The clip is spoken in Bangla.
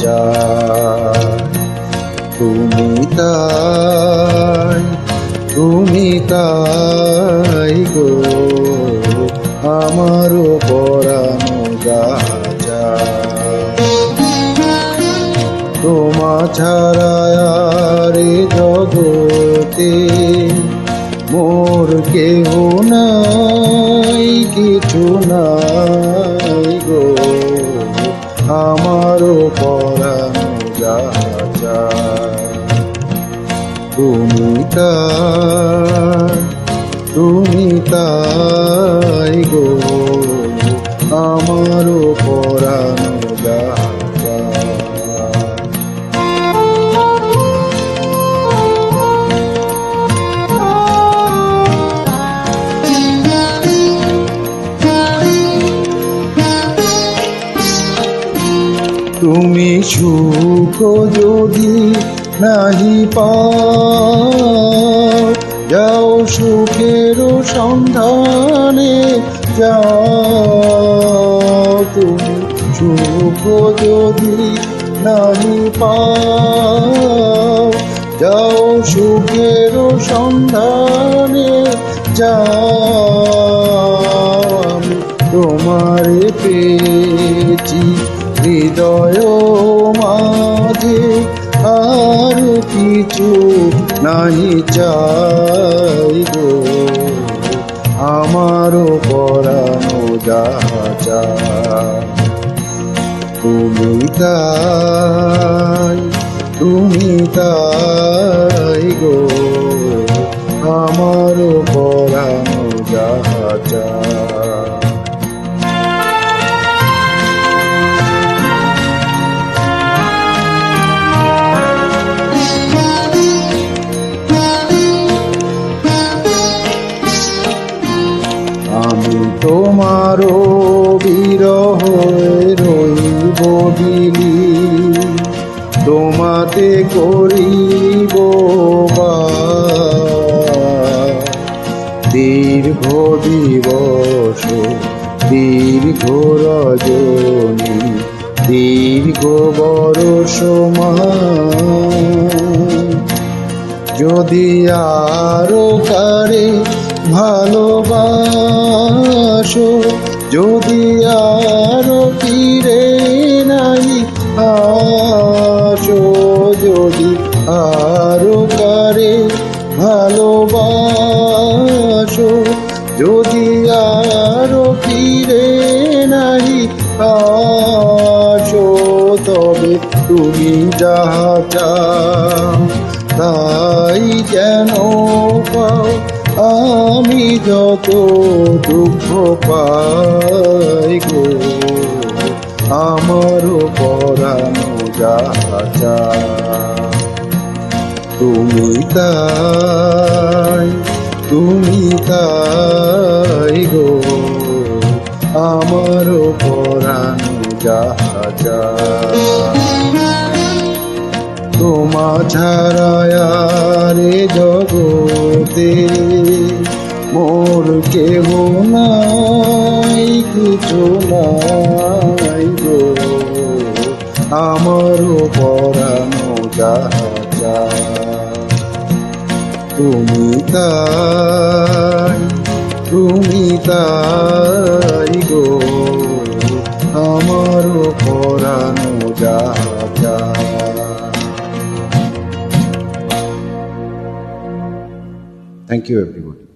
যায়। তুমি তাই গো আমারও পরানো যায়। তোমা ছাড়া আর এ জগতে মোর কেহ নাই, কিছু নাই গো আমারও পরানো যায়। তুমি তাই গো আমারও পরানো যায়। তুমি সুখ যদি নাহি পাও, যাও সুখের সন্ধানে যাও। তুমি সুখ যদি নাহি পাও, যাও সুখের সন্ধানে যাও। আমি তোমারে পেয়েছি হৃদয় মাঝে, আর কিছু নাহি চাই গো আমারও পরানো যায়। তুমি তাই গো আমারও পরানো যায়। আমি তোমারও বিরহ রইব বিলি, তোমাতে করিব দীর্ঘ দিবস দীর্ঘ রজনী দীর্ঘ বরষ যদি আরো কারে ভালোবাসো, যদি আরো ফিরে নাই আসো, যদি আরো কারে ভালোবাসো, যদি আরো ফিরে নাই আসো, তবে তুমি যাহা চাও তাই যেন পাও। আমি যত দুঃখ পাই গো আমারও পরানো যায়। তুমি তাই গো আমারও পরানো যায়। তোমা ছাড়া আর এ জগতে মোর কেহ নাই, কিছু নাই গো আমারও পরানো যায়। তুমি তাই গো আমারও পরানো যায়। Thank you, everyone.